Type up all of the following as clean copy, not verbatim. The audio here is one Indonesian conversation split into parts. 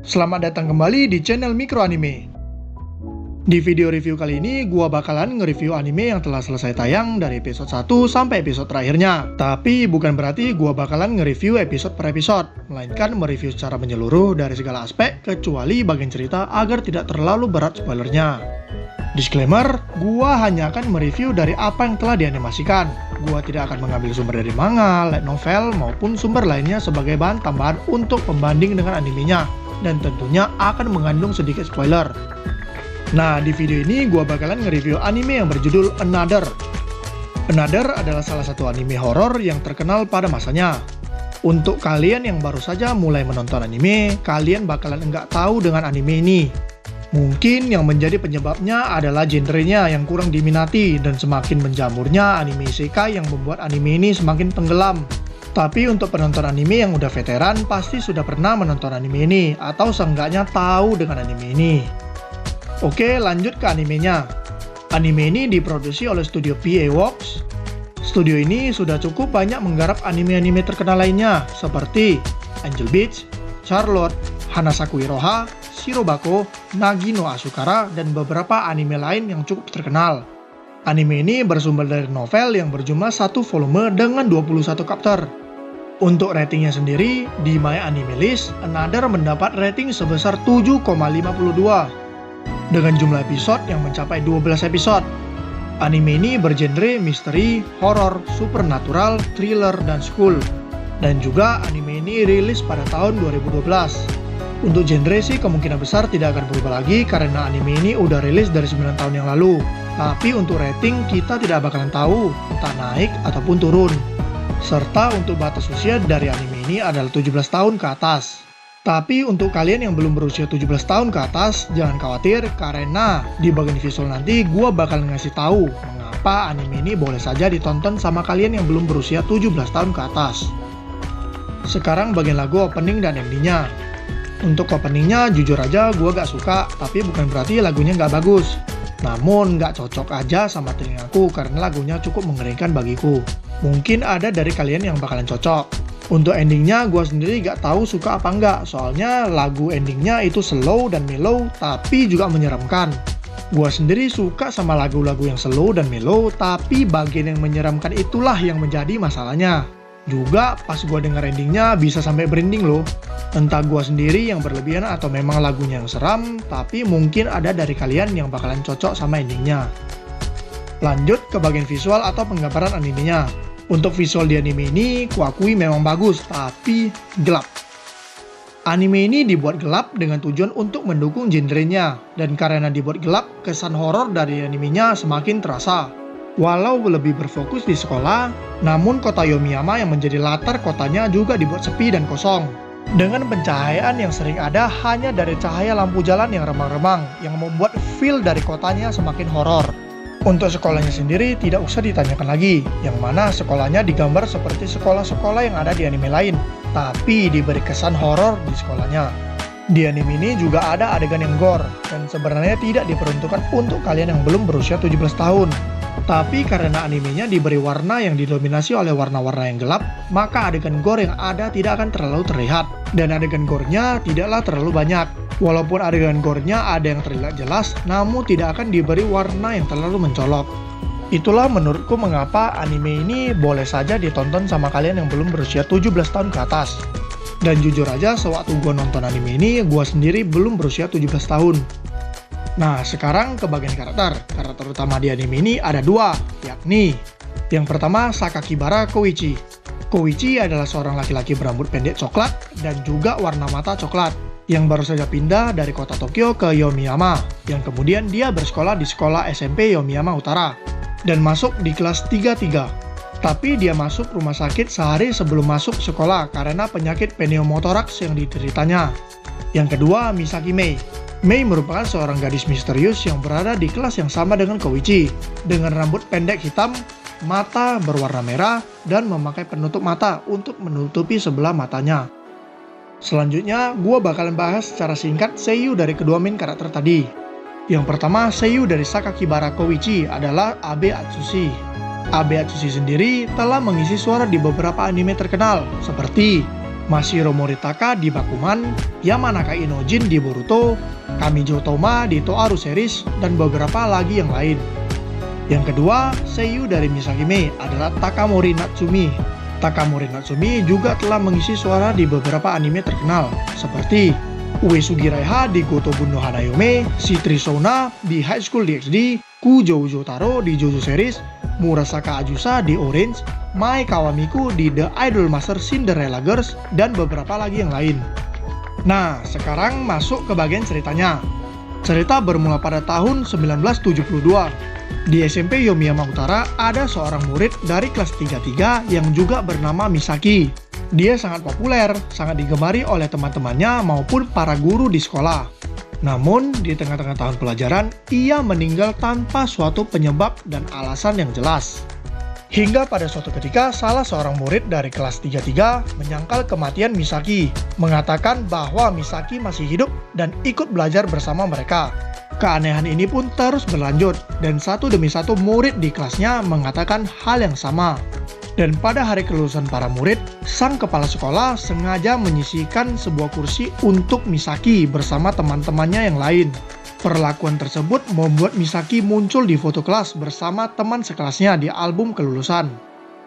Selamat datang kembali di channel Mikro Anime. Di video review kali ini, gua bakalan nge-review anime yang telah selesai tayang dari episode 1 sampai episode terakhirnya. Tapi bukan berarti gua bakalan nge-review episode per episode, melainkan mereview secara menyeluruh dari segala aspek, kecuali bagian cerita agar tidak terlalu berat spoilernya. Disclaimer, gua hanya akan mereview dari apa yang telah dianimasikan. Gua tidak akan mengambil sumber dari manga, light novel, maupun sumber lainnya sebagai bahan tambahan untuk pembanding dengan animenya. Dan tentunya akan mengandung sedikit spoiler. Nah, di video ini gua bakalan nge-review anime yang berjudul Another. Another adalah salah satu anime horor yang terkenal pada masanya. Untuk kalian yang baru saja mulai menonton anime, kalian bakalan nggak tahu dengan anime ini. Mungkin yang menjadi penyebabnya adalah genrenya yang kurang diminati dan semakin menjamurnya anime isekai yang membuat anime ini semakin tenggelam. Tapi untuk penonton anime yang udah veteran pasti sudah pernah menonton anime ini atau seenggaknya tahu dengan anime ini. Oke, lanjut ke animenya. Anime ini diproduksi oleh studio PA Works. Studio ini sudah cukup banyak menggarap anime-anime terkenal lainnya seperti Angel Beats, Charlotte, Hanasaku Iroha, Shirobako, Nagi no Asukara, dan beberapa anime lain yang cukup terkenal. Anime ini bersumber dari novel yang berjumlah 1 volume dengan 21 chapter. Untuk ratingnya sendiri, di My Anime List, Another mendapat rating sebesar 7,52 dengan jumlah episode yang mencapai 12 episode. Anime ini bergenre misteri, horor, supernatural, thriller, dan school. Dan juga anime ini rilis pada tahun 2012. Untuk genre sih kemungkinan besar tidak akan berubah lagi karena anime ini udah rilis dari 9 tahun yang lalu. Tapi untuk rating kita tidak bakalan tahu entah naik ataupun turun. Serta untuk batas usia dari anime ini adalah 17 tahun ke atas. Tapi untuk kalian yang belum berusia 17 tahun ke atas, jangan khawatir karena di bagian visual nanti gua bakal ngasih tahu mengapa anime ini boleh saja ditonton sama kalian yang belum berusia 17 tahun ke atas. Sekarang bagian lagu opening dan endingnya. Untuk openingnya jujur aja gua gak suka, tapi bukan berarti lagunya gak bagus. Namun gak cocok aja sama telingaku karena lagunya cukup mengerikan bagiku. Mungkin ada dari kalian yang bakalan cocok. Untuk endingnya gue sendiri gak tahu suka apa enggak, soalnya lagu endingnya itu slow dan mellow tapi juga menyeramkan. Gue sendiri suka sama lagu-lagu yang slow dan mellow, tapi bagian yang menyeramkan itulah yang menjadi masalahnya. Juga pas gue denger endingnya bisa sampai merinding loh. Entah gue sendiri yang berlebihan atau memang lagunya yang seram, tapi mungkin ada dari kalian yang bakalan cocok sama endingnya. Lanjut ke bagian visual atau penggambaran animenya. Untuk visual di anime ini, kuakui memang bagus, tapi gelap. Anime ini dibuat gelap dengan tujuan untuk mendukung genrenya, dan karena dibuat gelap, kesan horor dari animenya semakin terasa. Walau lebih berfokus di sekolah, namun kota Yomiyama yang menjadi latar kotanya juga dibuat sepi dan kosong. Dengan pencahayaan yang sering ada hanya dari cahaya lampu jalan yang remang-remang, yang membuat feel dari kotanya semakin horor. Untuk sekolahnya sendiri tidak usah ditanyakan lagi, yang mana sekolahnya digambar seperti sekolah-sekolah yang ada di anime lain, tapi diberi kesan horor di sekolahnya. Di anime ini juga ada adegan yang gore, dan sebenarnya tidak diperuntukkan untuk kalian yang belum berusia 17 tahun. Tapi karena animenya diberi warna yang didominasi oleh warna-warna yang gelap, maka adegan gore yang ada tidak akan terlalu terlihat, dan adegan gore-nya tidaklah terlalu banyak. Walaupun adegan gore-nya ada yang terlihat jelas, namun tidak akan diberi warna yang terlalu mencolok. Itulah menurutku mengapa anime ini boleh saja ditonton sama kalian yang belum berusia 17 tahun ke atas. Dan jujur aja, sewaktu gue nonton anime ini, gue sendiri belum berusia 17 tahun. Nah, sekarang ke bagian karakter. Karakter utama di anime ini ada 2, yakni yang pertama Sakakibara Koichi. Koichi adalah seorang laki-laki berambut pendek coklat dan juga warna mata coklat, yang baru saja pindah dari kota Tokyo ke Yomiyama, yang kemudian dia bersekolah di sekolah SMP Yomiyama Utara, dan masuk di kelas 33. Tapi dia masuk rumah sakit sehari sebelum masuk sekolah karena penyakit pneumotoraks yang dideritanya. Yang kedua, Misaki Mei. Mei merupakan seorang gadis misterius yang berada di kelas yang sama dengan Koichi, dengan rambut pendek hitam, mata berwarna merah, dan memakai penutup mata untuk menutupi sebelah matanya. Selanjutnya, gue bakalan bahas secara singkat seiyuu dari kedua main karakter tadi. Yang pertama, seiyuu dari Sakakibara Koichi adalah Abe Atsushi. Abe Atsushi sendiri telah mengisi suara di beberapa anime terkenal seperti Mashiro Moritaka di Bakuman, Yamanaka Inojin di Boruto, Kamijo Toma di Toaru Series, dan beberapa lagi yang lain. Yang kedua, seiyuu dari Misaki Mei adalah Takamori Natsumi. Takamori Natsumi juga telah mengisi suara di beberapa anime terkenal, seperti Uesugi Raiha di Gotobun no Hanayome, Shitri Souna di High School DxD, Kujo Taro di JoJo Series, Murasaka Ajusa di Orange, Mai Kawamiku di The Idol Master Cinderella Girls, dan beberapa lagi yang lain. Nah, sekarang masuk ke bagian ceritanya. Cerita bermula pada tahun 1972. Di SMP Yomiyama Utara ada seorang murid dari kelas 33 yang juga bernama Misaki. Dia sangat populer, sangat digemari oleh teman-temannya maupun para guru di sekolah. Namun, di tengah-tengah tahun pelajaran, ia meninggal tanpa suatu penyebab dan alasan yang jelas. Hingga pada suatu ketika, salah seorang murid dari kelas 33 menyangkal kematian Misaki, mengatakan bahwa Misaki masih hidup dan ikut belajar bersama mereka. Keanehan ini pun terus berlanjut, dan satu demi satu murid di kelasnya mengatakan hal yang sama. Dan pada hari kelulusan para murid, sang kepala sekolah sengaja menyisihkan sebuah kursi untuk Misaki bersama teman-temannya yang lain. Perlakuan tersebut membuat Misaki muncul di foto kelas bersama teman sekelasnya di album kelulusan.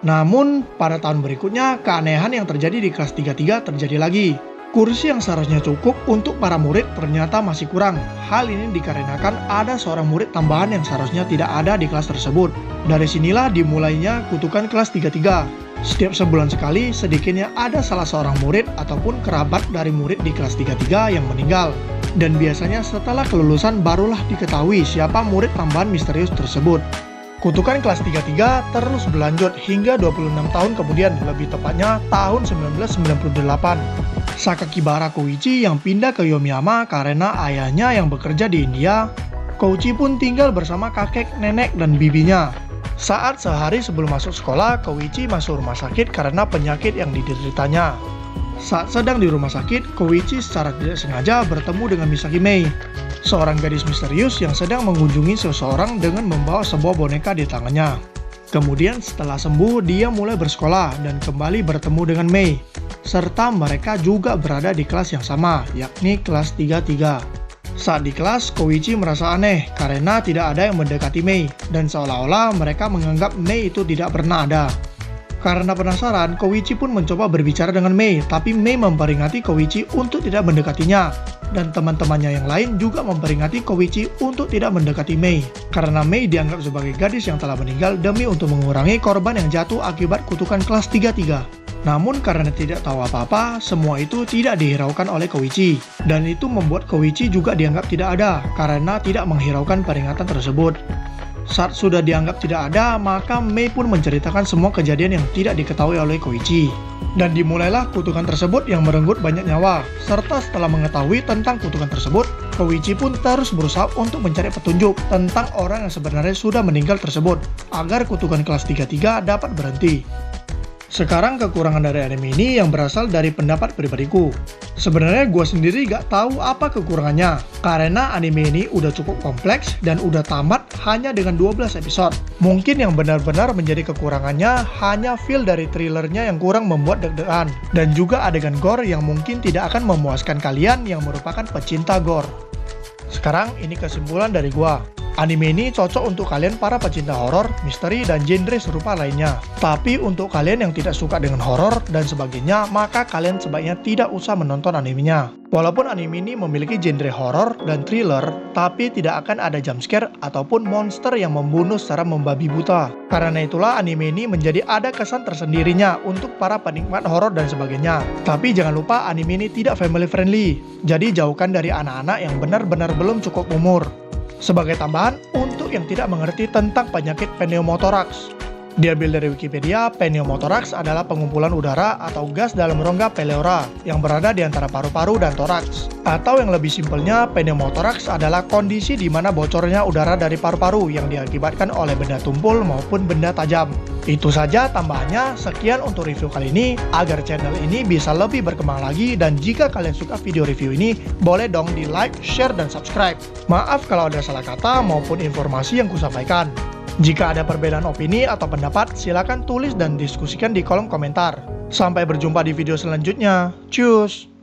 Namun, pada tahun berikutnya, keanehan yang terjadi di kelas 33 terjadi lagi. Kursi yang seharusnya cukup untuk para murid ternyata masih kurang. Hal ini dikarenakan ada seorang murid tambahan yang seharusnya tidak ada di kelas tersebut. Dari sinilah dimulainya kutukan kelas 33. Setiap sebulan sekali, sedikitnya ada salah seorang murid ataupun kerabat dari murid di kelas 33 yang meninggal. Dan biasanya setelah kelulusan barulah diketahui siapa murid tambahan misterius tersebut. Kutukan kelas 33 terus berlanjut hingga 26 tahun kemudian, lebih tepatnya tahun 1998. Sakakibara Koichi yang pindah ke Yomiyama karena ayahnya yang bekerja di India, Koichi pun tinggal bersama kakek, nenek, dan bibinya. Saat sehari sebelum masuk sekolah, Koichi masuk rumah sakit karena penyakit yang dideritanya. Saat sedang di rumah sakit, Koichi secara tidak sengaja bertemu dengan Misaki Mei, seorang gadis misterius yang sedang mengunjungi seseorang dengan membawa sebuah boneka di tangannya. Kemudian setelah sembuh, dia mulai bersekolah dan kembali bertemu dengan Mei, serta mereka juga berada di kelas yang sama, yakni kelas 33. Saat di kelas, Koichi merasa aneh karena tidak ada yang mendekati Mei, dan seolah-olah mereka menganggap Mei itu tidak pernah ada. Karena penasaran, Koichi pun mencoba berbicara dengan Mei, tapi Mei memperingati Koichi untuk tidak mendekatinya. Dan teman-temannya yang lain juga memperingati Koichi untuk tidak mendekati Mei, karena Mei dianggap sebagai gadis yang telah meninggal demi untuk mengurangi korban yang jatuh akibat kutukan kelas 33. Namun karena tidak tahu apa-apa, semua itu tidak dihiraukan oleh Koichi. Dan itu membuat Koichi juga dianggap tidak ada, karena tidak menghiraukan peringatan tersebut. Saat sudah dianggap tidak ada, maka Mei pun menceritakan semua kejadian yang tidak diketahui oleh Koichi. Dan dimulailah kutukan tersebut yang merenggut banyak nyawa. Serta setelah mengetahui tentang kutukan tersebut, Koichi pun terus berusaha untuk mencari petunjuk tentang orang yang sebenarnya sudah meninggal tersebut, agar kutukan kelas 33 dapat berhenti. Sekarang kekurangan dari anime ini yang berasal dari pendapat pribadiku. Sebenarnya gue sendiri gak tahu apa kekurangannya, karena anime ini udah cukup kompleks dan udah tamat hanya dengan 12 episode. Mungkin yang benar-benar menjadi kekurangannya hanya feel dari thrillernya yang kurang membuat deg-degan, dan juga adegan gore yang mungkin tidak akan memuaskan kalian yang merupakan pecinta gore. Sekarang ini kesimpulan dari gua. Anime ini cocok untuk kalian para pecinta horor, misteri, dan genre serupa lainnya. Tapi untuk kalian yang tidak suka dengan horor dan sebagainya, maka kalian sebaiknya tidak usah menonton animenya. Walaupun anime ini memiliki genre horor dan thriller, tapi tidak akan ada jumpscare ataupun monster yang membunuh secara membabi buta. Karena itulah anime ini menjadi ada kesan tersendirinya untuk para penikmat horor dan sebagainya. Tapi jangan lupa anime ini tidak family friendly, jadi jauhkan dari anak-anak yang benar-benar belum cukup umur. Sebagai tambahan, untuk yang tidak mengerti tentang penyakit pneumothoraks, diambil dari Wikipedia, pneumothoraks adalah pengumpulan udara atau gas dalam rongga pleura yang berada di antara paru-paru dan toraks. Atau yang lebih simpelnya, pneumothoraks adalah kondisi di mana bocornya udara dari paru-paru yang diakibatkan oleh benda tumpul maupun benda tajam. Itu saja tambahannya. Sekian untuk review kali ini, agar channel ini bisa lebih berkembang lagi, dan jika kalian suka video review ini, boleh dong di like, share, dan subscribe. Maaf kalau ada salah kata maupun informasi yang kusampaikan. Jika ada perbedaan opini atau pendapat, silakan tulis dan diskusikan di kolom komentar. Sampai berjumpa di video selanjutnya. Cus!